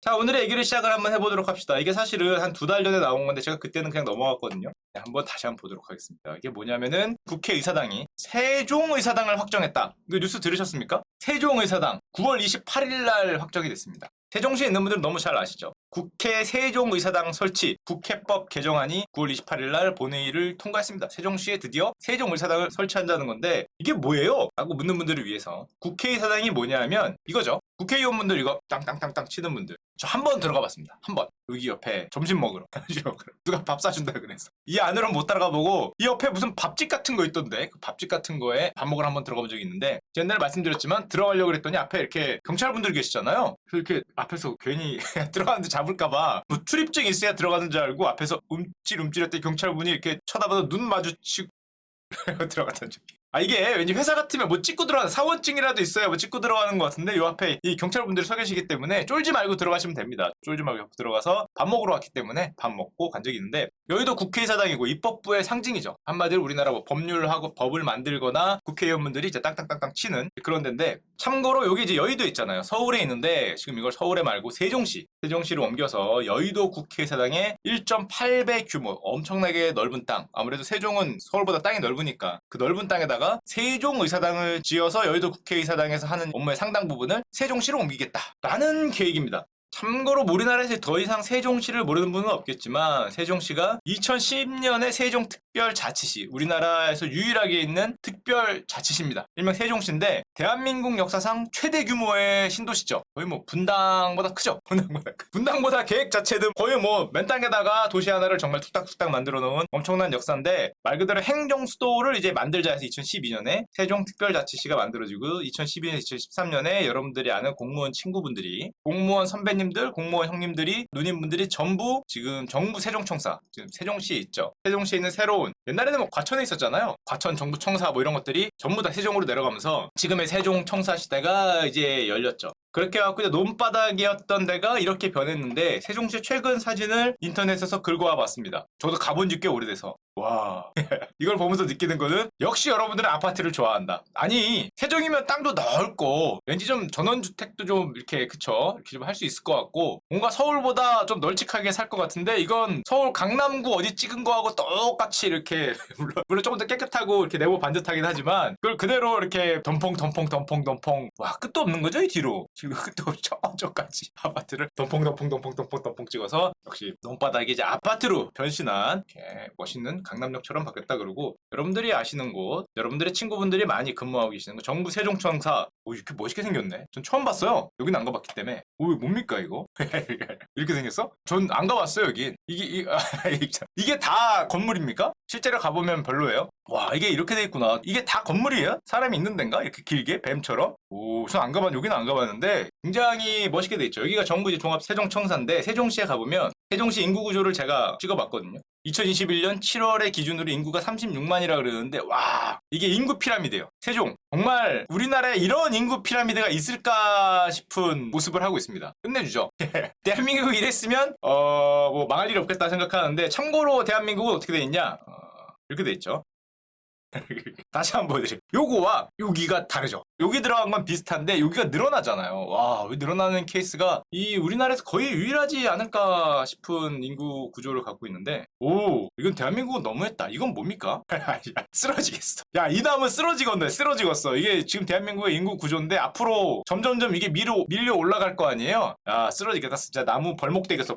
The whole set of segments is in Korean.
자, 오늘의 얘기를 시작을 한번 해보도록 합시다. 이게 사실은 한 2달 전에 나온 건데 제가 그때는 그냥 넘어갔거든요. 네, 다시 한번 보도록 하겠습니다. 이게 뭐냐면은 국회의사당이 세종의사당을 확정했다. 이거 뉴스 들으셨습니까? 세종의사당 9월 28일 날 확정이 됐습니다. 세종시에 있는 분들은 너무 잘 아시죠? 국회 세종의사당 설치 국회법 개정안이 9월 28일 날 본회의를 통과했습니다. 세종시에 드디어 세종의사당을 설치한다는 건데 이게 뭐예요? 라고 묻는 분들을 위해서 국회의사당이 뭐냐면 이거죠. 국회의원분들 이거 땅땅땅땅 치는 분들 저 한 번 들어가 봤습니다. 한 번. 여기 옆에 점심 먹으러 누가 밥 사준다 그래서 이 안으로 못 따라가 보고 이 옆에 무슨 밥집 같은 거 있던데 그 밥집 같은 거에 밥 먹으러 한번 들어가 본 적이 있는데 옛날에 말씀드렸지만 들어가려고 그랬더니 앞에 이렇게 경찰분들이 계시잖아요. 그래서 이렇게 앞에서 괜히 들어가는데 잡을까봐 뭐 출입증 있어야 들어가는 줄 알고 앞에서 움찔움찔했더니 경찰분이 이렇게 쳐다봐서 눈 마주치고 들어갔던 적이. 이게 왠지 회사 같으면 뭐 찍고 들어가는 사원증이라도 있어야 뭐 찍고 들어가는 것 같은데 요 앞에 이 경찰분들이 서 계시기 때문에 쫄지 말고 들어가시면 됩니다. 쫄지 말고 들어가서 밥 먹으러 왔기 때문에 밥 먹고 간 적이 있는데 여기도 국회의사당이고 입법부의 상징이죠. 한마디로 우리나라 뭐 법률하고 법을 만들거나 국회의원분들이 이제 땅땅땅땅 치는 그런 데인데 참고로 여기 이제 여의도 있잖아요. 서울에 있는데 지금 이걸 서울에 말고 세종시로 옮겨서 여의도 국회의사당의 1.8배 규모 엄청나게 넓은 땅 아무래도 세종은 서울보다 땅이 넓으니까 그 넓은 땅에다가 세종의사당을 지어서 여의도 국회의사당에서 하는 업무의 상당 부분을 세종시로 옮기겠다라는 계획입니다. 참고로 우리나라에서 더 이상 세종시를 모르는 분은 없겠지만 세종시가 2010년에 세종특별자치시 우리나라에서 유일하게 있는 특별자치시입니다. 일명 세종시인데 대한민국 역사상 최대 규모의 신도시죠. 거의 뭐 분당보다 크죠. 분당보다 계획 자체도 거의 뭐 맨 땅에다가 도시 하나를 정말 툭딱툭딱 만들어 놓은 엄청난 역사인데 말 그대로 행정수도를 이제 만들자 해서 2012년에 세종특별자치시가 만들어지고 2012년, 2013년에 여러분들이 아는 공무원 친구분들이 공무원 선배님 공무원 형님들이 누님분들이 전부 지금 정부 세종청사 지금 세종시에 있죠. 세종시에 있는 새로운 옛날에는 뭐 과천에 있었잖아요. 과천 정부청사 뭐 이런 것들이 전부 다 세종으로 내려가면서 지금의 세종청사 시대가 이제 열렸죠. 그렇게 해갖고 이제 논바닥이었던 데가 이렇게 변했는데 세종시 최근 사진을 인터넷에서 긁어와 봤습니다. 저도 가본 지 꽤 오래돼서 와 이걸 보면서 느끼는 거는 역시 여러분들은 아파트를 좋아한다. 아니 세종이면 땅도 넓고 왠지 좀 전원주택도 좀 이렇게 그쵸 이렇게 좀 할 수 있을 것 같고 뭔가 서울보다 좀 널찍하게 살 것 같은데 이건 서울 강남구 어디 찍은 거하고 똑같이 이렇게 물론 조금 더 깨끗하고 이렇게 내부 반듯하긴 하지만 그걸 그대로 이렇게 덤펑 와 끝도 없는 거죠 이 뒤로 지금 끝도 없죠 저까지 아파트를 덤펑 찍어서 역시 논바닥이 이제 아파트로 변신한 이렇게 멋있는 강남역처럼 바뀌었다 그러고 여러분들이 아시는 곳 여러분들의 친구분들이 많이 근무하고 계시는 거 정부 세종청사 이렇게 멋있게 생겼네. 전 처음 봤어요. 여기는 안 가봤기 때문에. 뭡니까 이거? 이렇게 생겼어? 전 안 가봤어요 여긴. 이게 다 건물입니까? 실제로 가보면 별로예요? 와 이게 이렇게 돼 있구나. 이게 다 건물이에요? 사람이 있는 데인가? 이렇게 길게 뱀처럼? 전 여기는 안 가봤는데 굉장히 멋있게 돼 있죠. 여기가 정부 이제 종합 세종청사인데 세종시에 가보면 세종시 인구 구조를 제가 찍어봤거든요. 2021년 7월에 기준으로 인구가 36만이라 그러는데 와 이게 인구 피라미드예요. 세종 정말 우리나라에 이런 인구 피라미드가 있을까 싶은 모습을 하고 있습니다. 끝내주죠. 대한민국이 이랬으면 뭐 망할 일이 없겠다 생각하는데 참고로 대한민국은 어떻게 돼 있냐 이렇게 돼 있죠. 다시 한번 보여드릴게요. 요거와 여기가 다르죠. 여기 들어간 건 비슷한데 여기가 늘어나잖아요. 와, 왜 늘어나는 케이스가 이 우리나라에서 거의 유일하지 않을까 싶은 인구 구조를 갖고 있는데 이건 대한민국은 너무했다. 이건 뭡니까? 쓰러지겠어. 야, 이 나무는 쓰러지겠어. 이게 지금 대한민국의 인구 구조인데 앞으로 점점점 이게 밀려 올라갈 거 아니에요? 야, 쓰러지겠다. 진짜 나무 벌목되겠어.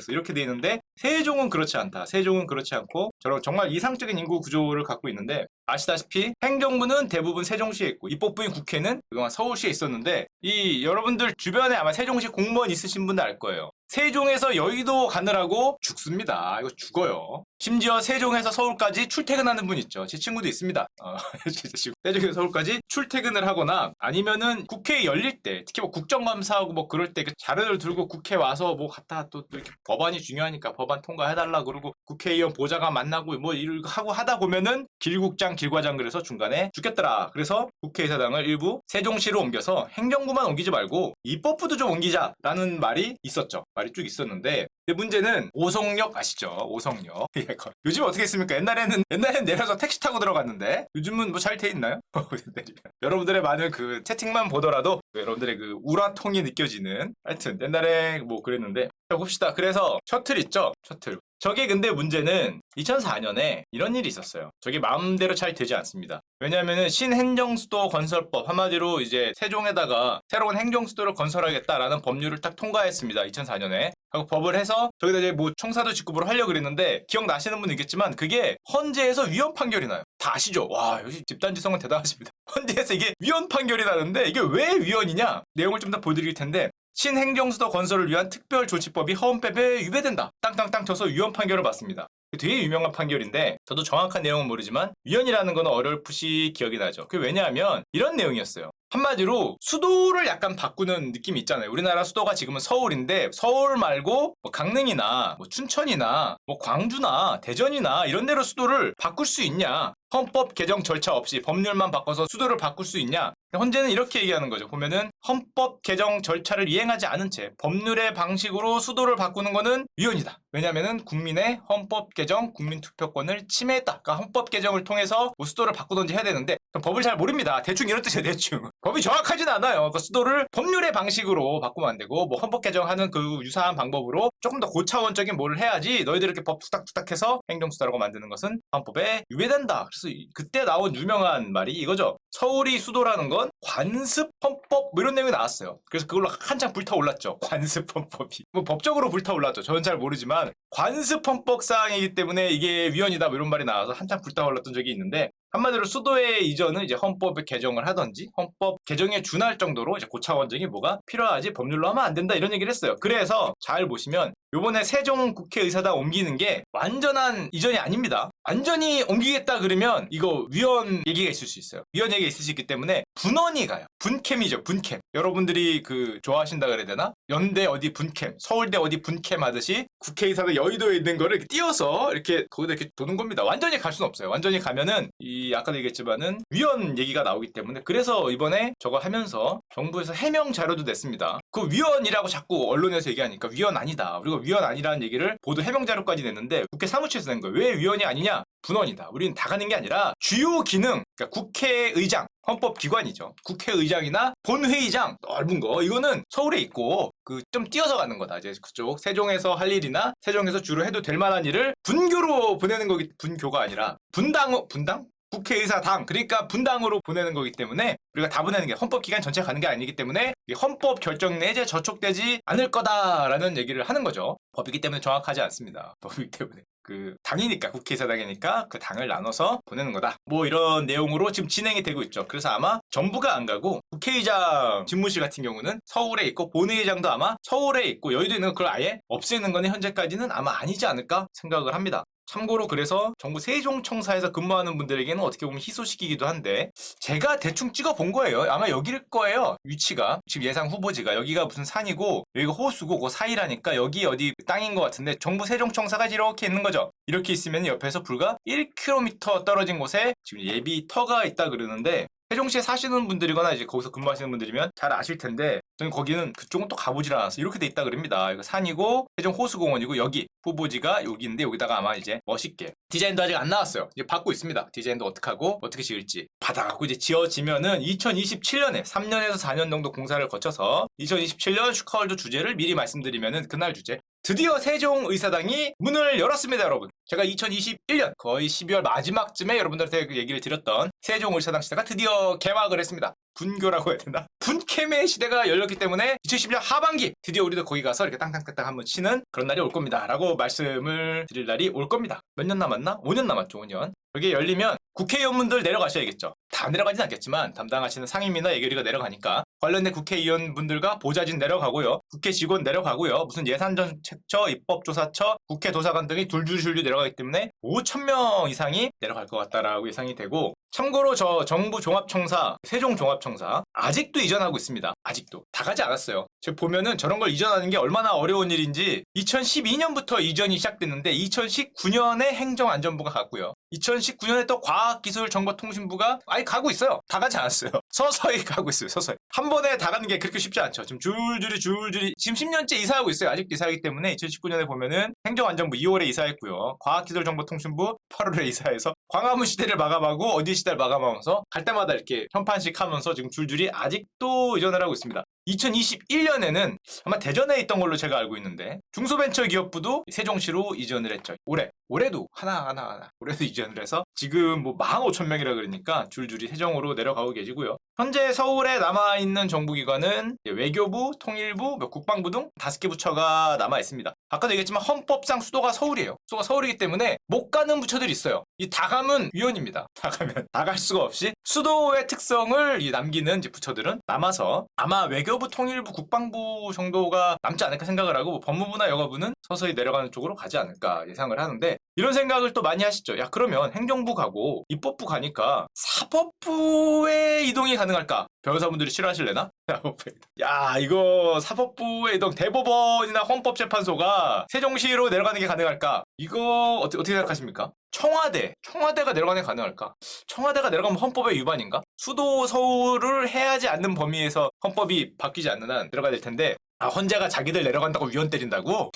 이렇게 돼 있는데 세종은 그렇지 않다. 세종은 그렇지 않고 정말 이상적인 인구 구조를 갖고 있는데 아시다시피 행정부는 대부분 세종시에 있고 입법부인 국회는 그동안 서울시에 있었는데 이 여러분들 주변에 아마 세종시 공무원 있으신 분들 알 거예요. 세종에서 여의도 가느라고 죽습니다. 이거 죽어요. 심지어 세종에서 서울까지 출퇴근하는 분 있죠. 제 친구도 있습니다. 세종에서 서울까지 출퇴근을 하거나 아니면은 국회 열릴 때 특히 뭐 국정감사하고 뭐 그럴 때 그 자료를 들고 국회 와서 뭐 갖다 또 이렇게 법안이 중요하니까 법안 통과해달라 그러고 국회의원 보좌관 만나고 뭐 이러고 하고 하다 보면은 길국장 길과장 그래서 중간에 죽겠더라. 그래서 국회의사당을 일부 세종시로 옮겨서 행정부만 옮기지 말고 입법부도 좀 옮기자라는 말이 있었죠. 말이 쭉 있었는데 근데 문제는 오송역 아시죠? 오송역. 요즘 어떻게 했습니까? 옛날에는 내려서 택시 타고 들어갔는데 요즘은 뭐 잘 돼 있나요? 여러분들의 많은 그 채팅만 보더라도 여러분들의 그 우라통이 느껴지는 하여튼 옛날에 뭐 그랬는데 자 봅시다. 그래서 셔틀 있죠? 셔틀. 저게 근데 문제는 2004년에 이런 일이 있었어요. 저게 마음대로 잘 되지 않습니다. 왜냐하면 신행정수도 건설법 한마디로 이제 세종에다가 새로운 행정수도를 건설하겠다라는 법률을 딱 통과했습니다. 2004년에. 하고 법을 해서 저기다 이제 뭐 청사도 직구부를 하려고 그랬는데 기억나시는 분은 있겠지만 그게 헌재에서 위헌 판결이 나요. 다 아시죠? 와 역시 집단지성은 대단하십니다. 헌재에서 이게 위헌 판결이 나는데 이게 왜 위헌이냐? 내용을 좀 더 보여드릴 텐데 신행정수도 건설을 위한 특별조치법이 헌법에 위배된다. 땅땅땅 쳐서 위헌 판결을 받습니다. 되게 유명한 판결인데 저도 정확한 내용은 모르지만 위헌이라는 건 어렴풋이 기억이 나죠. 그게 왜냐하면 이런 내용이었어요. 한마디로 수도를 약간 바꾸는 느낌이 있잖아요. 우리나라 수도가 지금은 서울인데 서울 말고 뭐 강릉이나 뭐 춘천이나 뭐 광주나 대전이나 이런 데로 수도를 바꿀 수 있냐? 헌법 개정 절차 없이 법률만 바꿔서 수도를 바꿀 수 있냐? 헌재는 이렇게 얘기하는 거죠. 보면은 헌법 개정 절차를 이행하지 않은 채 법률의 방식으로 수도를 바꾸는 거는 위헌이다. 왜냐면은 국민의 헌법 개정 국민투표권을 침해했다. 그러니까 헌법 개정을 통해서 뭐 수도를 바꾸든지 해야 되는데 법을 잘 모릅니다. 대충 이런 뜻이에요. 대충. 법이 정확하진 않아요. 그 수도를 법률의 방식으로 바꾸면 안 되고 뭐 헌법 개정하는 그 유사한 방법으로 조금 더 고차원적인 뭐를 해야지 너희들 이렇게 법 투닥투닥해서 행정수도라고 만드는 것은 헌법에 위배된다. 그래서 그때 나온 유명한 말이 이거죠. 서울이 수도라는 건 관습 헌법 뭐 이런 내용이 나왔어요. 그래서 그걸로 한창 불타올랐죠. 관습 헌법이. 뭐 법적으로 불타올랐죠. 저는 잘 모르지만 관습 헌법 사항이기 때문에 이게 위헌이다 뭐 이런 말이 나와서 한창 불타올랐던 적이 있는데 한마디로 수도의 이전은 이제 헌법을 개정을 하던지 헌법 개정에 준할 정도로 이제 고차원적인 뭐가 필요하지 법률로 하면 안 된다 이런 얘기를 했어요. 그래서 잘 보시면 요번에 세종 국회의사당 옮기는 게 완전한 이전이 아닙니다. 완전히 옮기겠다 그러면 이거 위헌 얘기가 있을 수 있어요. 위헌 얘기가 있을 수 있기 때문에 분원이 가요. 분캠이죠. 분캠. 여러분들이 그 좋아하신다 그래야 되나? 연대 어디 분캠, 서울대 어디 분캠 하듯이 국회의사당 여의도에 있는 거를 이렇게 띄어서 이렇게 거기다 이렇게 도는 겁니다. 완전히 갈 수는 없어요. 완전히 가면은 이 아까도 얘기했지만은 위헌 얘기가 나오기 때문에 그래서 이번에 저거 하면서 정부에서 해명 자료도 냈습니다. 그 위헌이라고 자꾸 언론에서 얘기하니까 위헌 아니다. 그리고 위헌 아니라는 얘기를 보도 해명 자료까지 냈는데 국회 사무처에서 낸 거예요. 왜 위헌이 아니냐? 분원이다. 우리는 다 가는 게 아니라 주요 기능, 그러니까 국회의장, 헌법기관이죠. 국회의장이나 본회의장 넓은 거 이거는 서울에 있고 그 좀 띄어서 가는 거다. 이제 그쪽 세종에서 할 일이나 세종에서 주로 해도 될 만한 일을 분교로 보내는 거기 분교가 아니라 분당? 국회의사당 그러니까 분당으로 보내는 거기 때문에 우리가 다 보내는 게 헌법기관 전체가 가는 게 아니기 때문에 헌법 결정 내에 저촉되지 않을 거다라는 얘기를 하는 거죠. 법이기 때문에 정확하지 않습니다. 법이기 때문에 그 당이니까 국회의사당이니까 그 당을 나눠서 보내는 거다. 뭐 이런 내용으로 지금 진행이 되고 있죠. 그래서 아마 정부가 안 가고 국회의장 집무실 같은 경우는 서울에 있고 본회의장도 아마 서울에 있고 여의도에 있는 그걸 아예 없애는 거는 현재까지는 아마 아니지 않을까 생각을 합니다. 참고로 그래서 정부 세종청사에서 근무하는 분들에게는 어떻게 보면 희소식이기도 한데 제가 대충 찍어본 거예요. 아마 여기일 거예요. 위치가 지금 예상 후보지가 여기가 무슨 산이고 여기가 호수고 그 사이라니까 여기 어디 땅인 것 같은데 정부 세종청사가 이렇게 있는 거죠. 이렇게 있으면 옆에서 불과 1km 떨어진 곳에 지금 예비 터가 있다 그러는데 세종시에 사시는 분들이거나 이제 거기서 근무하시는 분들이면 잘 아실 텐데 저는 거기는 그쪽은 또 가보질 않았어요. 이렇게 돼 있다 그럽니다. 이거 산이고 세종 호수공원이고 여기 후보지가 여기인데 여기다가 아마 이제 멋있게 디자인도 아직 안 나왔어요. 이제 받고 있습니다. 디자인도 어떻게 하고 어떻게 지을지 받아갖고 이제 지어지면은 2027년에 3년에서 4년 정도 공사를 거쳐서 2027년 슈카월드 주제를 미리 말씀드리면은 그날 주제 드디어 세종의사당이 문을 열었습니다, 여러분. 제가 2021년 거의 12월 마지막쯤에 여러분들한테 그 얘기를 드렸던 세종의사당 시대가 드디어 개막을 했습니다. 분교라고 해야 되나? 분캠의 시대가 열렸기 때문에 2010년 하반기 드디어 우리도 거기 가서 이렇게 땅땅땅땅 한번 치는 그런 날이 올 겁니다. 라고 말씀을 드릴 날이 올 겁니다. 몇 년 남았나? 5년 남았죠, 5년. 여기 열리면 국회의원분들 내려가셔야겠죠. 다 내려가진 않겠지만 담당하시는 상임위나 예결위가 내려가니까 관련된 국회의원분들과 보좌진 내려가고요. 국회 직원 내려가고요. 무슨 예산정책처, 입법조사처, 국회 도사관 등이 둘둘둘둘 내려가기 때문에 5,000명 이상이 내려갈 것 같다라고 예상이 되고 참고로 저 정부 종합청사, 세종 종합청사 아직도 이전하고 있습니다. 아직도 다 가지 않았어요. 제가 보면은 저런 걸 이전하는 게 얼마나 어려운 일인지 2012년부터 이전이 시작됐는데 2019년에 행정안전부가 갔고요. 2019년에 또 과학기술정보통신부가 아예 가고 있어요. 다 가지 않았어요. 서서히 가고 있어요. 서서히. 한 번에 다 가는 게 그렇게 쉽지 않죠. 지금 줄줄이 지금 10년째 이사하고 있어요. 아직도 이사하기 때문에 2019년에 보면은 행정안전부 2월에 이사했고요. 과학기술정보통신부 8월에 이사해서 광화문 시대를 마감하고 어디 시대를 마감하면서 갈 때마다 이렇게 현판식 하면서 지금 줄줄이 아직도 이전을 하고 있습니다. 2021년에는 아마 대전에 있던 걸로 제가 알고 있는데 중소벤처기업부도 세종시로 이전을 했죠. 올해도 하나 올해도 이전을 해서 지금 뭐 15,000명이라 그러니까 줄줄이 세종으로 내려가고 계시고요. 현재 서울에 남아있는 정부기관은 외교부, 통일부, 국방부 등 5개 부처가 남아있습니다. 아까도 얘기했지만 헌법상 수도가 서울이에요. 수도가 서울이기 때문에 못 가는 부처들이 있어요. 이 다 가면 위헌입니다. 다 가면 다 갈 수가 없이 수도의 특성을 남기는 이제 부처들은 남아서 아마 외교부, 통일부, 국방부 정도가 남지 않을까 생각을 하고 법무부나 여가부는 서서히 내려가는 쪽으로 가지 않을까 예상을 하는데 이런 생각을 또 많이 하시죠. 야 그러면 행정부 가고 입법부 가니까 사법부에 이동이 가능할까? 변호사분들이 싫어하실래나? 야 이거 사법부의 이동 대법원이나 헌법재판소가 세종시로 내려가는 게 가능할까? 이거 어떻게 생각하십니까? 청와대가 내려가는 게 가능할까? 청와대가 내려가면 헌법의 위반인가? 수도 서울을 해야지 않는 범위에서 헌법이 바뀌지 않는 한 들어가야 될 텐데 헌재가 자기들 내려간다고 위헌 때린다고?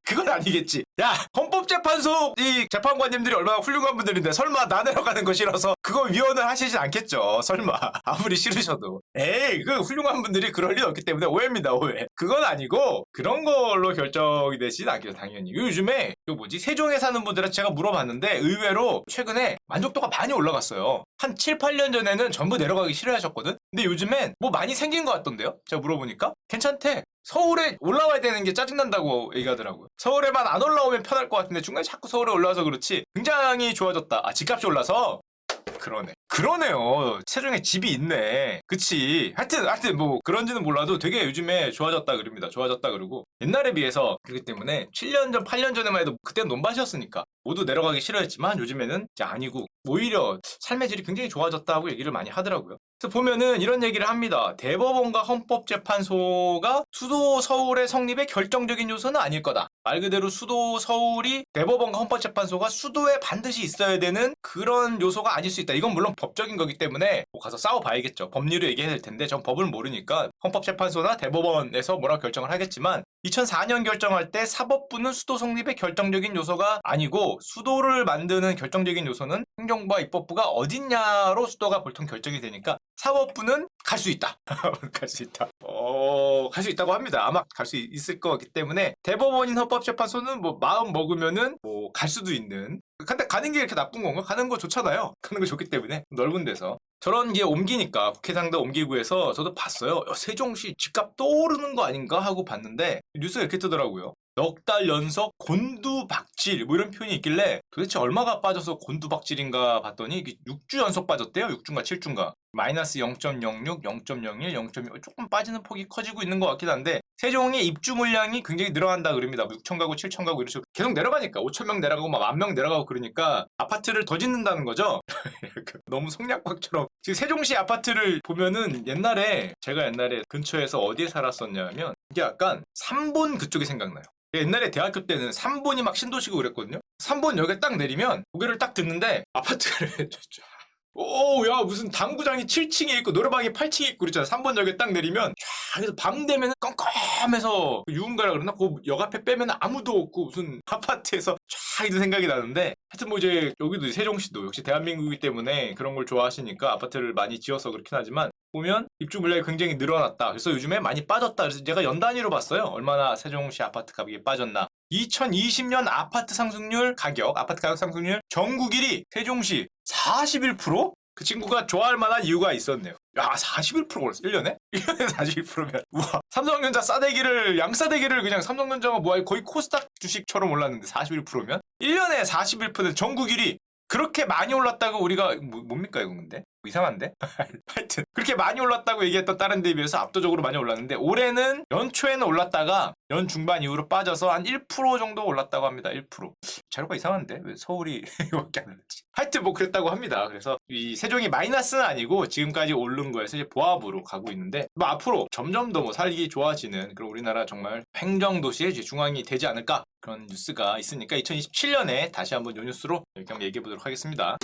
그건 아니겠지. 야 헌법재판소 이 재판관님들이 얼마나 훌륭한 분들인데 설마 나 내려가는 거 싫어서 그거 위헌을 하시진 않겠죠. 설마 아무리 싫으셔도 에이 그 훌륭한 분들이 그럴 리 없기 때문에 오해입니다. 오해. 그건 아니고 그런 걸로 결정이 되진 않겠죠. 당연히 요즘에 세종에 사는 분들은 제가 물어봤는데 의외로 최근에 만족도가 많이 올라갔어요. 한 7, 8년 전에는 전부 내려가기 싫어하셨거든. 근데 요즘엔 뭐 많이 생긴 것 같던데요. 제가 물어보니까 괜찮대. 서울에 올라와야 되는 게 짜증난다고 얘기하더라고요. 서울에만 안 올라오면 편할 것 같은데 중간에 자꾸 서울에 올라와서 그렇지 굉장히 좋아졌다. 집값이 올라서 그러네요. 세종에 집이 있네. 그치. 하여튼 뭐 그런지는 몰라도 되게 요즘에 좋아졌다 그럽니다. 좋아졌다 그러고 옛날에 비해서 그렇기 때문에 7년 전, 8년 전에만 해도 그때는 논밭이었으니까 모두 내려가기 싫어했지만 요즘에는 이제 아니고 오히려 삶의 질이 굉장히 좋아졌다고 얘기를 많이 하더라고요. 그래서 보면은 이런 얘기를 합니다. 대법원과 헌법재판소가 수도 서울의 성립의 결정적인 요소는 아닐 거다. 말 그대로 수도 서울이 대법원과 헌법재판소가 수도에 반드시 있어야 되는 그런 요소가 아닐 수 있다. 이건 물론 법적인 거기 때문에 뭐 가서 싸워봐야겠죠. 법리로 얘기해야 될 텐데 전 법을 모르니까 헌법재판소나 대법원에서 뭐라고 결정을 하겠지만 2004년 결정할 때 사법부는 수도 성립의 결정적인 요소가 아니고 수도를 만드는 결정적인 요소는 행정부와 입법부가 어딨냐로 수도가 보통 결정이 되니까 사법부는 갈 수 있다. 갈 수 있다. 갈 수 있다고 합니다. 아마 갈 수 있을 거기 때문에 대법원인 헌법재판소는 뭐 마음 먹으면은 뭐 갈 수도 있는. 근데 가는 게 이렇게 나쁜 건가? 가는 거 좋잖아요. 가는 거 좋기 때문에 넓은 데서. 저런 게 옮기니까 국회상도 옮기고 해서 저도 봤어요. 세종시 집값 떠오르는 거 아닌가 하고 봤는데 뉴스가 이렇게 뜨더라고요. 넉 달 연속 곤두박질 뭐 이런 표현이 있길래 도대체 얼마가 빠져서 곤두박질인가 봤더니 6주 연속 빠졌대요. 6주인가 7주인가. 마이너스 0.06, 0.01, 0.2 조금 빠지는 폭이 커지고 있는 것 같긴 한데 세종의 입주 물량이 굉장히 늘어난다 그럽니다. 6천 가구, 7천 가구 이런 식으로 계속 내려가니까 5천 명 내려가고 막 10,000명 내려가고 그러니까 아파트를 더 짓는다는 거죠. 너무 성냥곽처럼 지금 세종시 아파트를 보면은 제가 옛날에 근처에서 어디에 살았었냐면 이게 약간 삼본 그쪽이 생각나요. 옛날에 대학교 때는 3본이 막 신도시고 그랬거든요. 3본 역에 딱 내리면 고개를 딱 듣는데 아파트를 야 무슨 당구장이 7층에 있고 노래방이 8층에 있고 그랬잖아. 3번 역에 딱 내리면 쫙 해서 밤 되면 껌껌해서 유흥가라 그러나 그 역 앞에 빼면 아무도 없고 무슨 아파트에서 쫙 이런 생각이 나는데 하여튼 뭐 이제 여기도 세종시도 역시 대한민국이기 때문에 그런 걸 좋아하시니까 아파트를 많이 지어서 그렇긴 하지만 보면 입주 물량이 굉장히 늘어났다. 그래서 요즘에 많이 빠졌다. 그래서 제가 연 단위로 봤어요. 얼마나 세종시 아파트 가격이 빠졌나. 2020년 아파트 가격 상승률 전국 1위 세종시 41%? 그 친구가 좋아할 만한 이유가 있었네요. 야 41% 올랐어 1년에? 1년에 41%면 우와 삼성전자 양싸대기를 그냥 삼성전자가 뭐 거의 코스닥 주식처럼 올랐는데 41%면? 1년에 41% 전국 1위 그렇게 많이 올랐다고 우리가 뭡니까 이건 근데? 이상한데? 하여튼 그렇게 많이 올랐다고 얘기했던 다른 데에 비해서 압도적으로 많이 올랐는데 올해는 연초에는 올랐다가 연 중반 이후로 빠져서 한 1% 정도 올랐다고 합니다. 1%. 자료가 이상한데? 왜 서울이 이거밖에 안 올랐지? 하여튼 뭐 그랬다고 합니다. 그래서 이 세종이 마이너스는 아니고 지금까지 오른 거에서 이제 보합으로 가고 있는데 뭐 앞으로 점점 더 뭐 살기 좋아지는 그런 우리나라 정말 행정도시의 중앙이 되지 않을까 그런 뉴스가 있으니까 2027년에 다시 한번 요 뉴스로 이렇게 한번 얘기해 보도록 하겠습니다.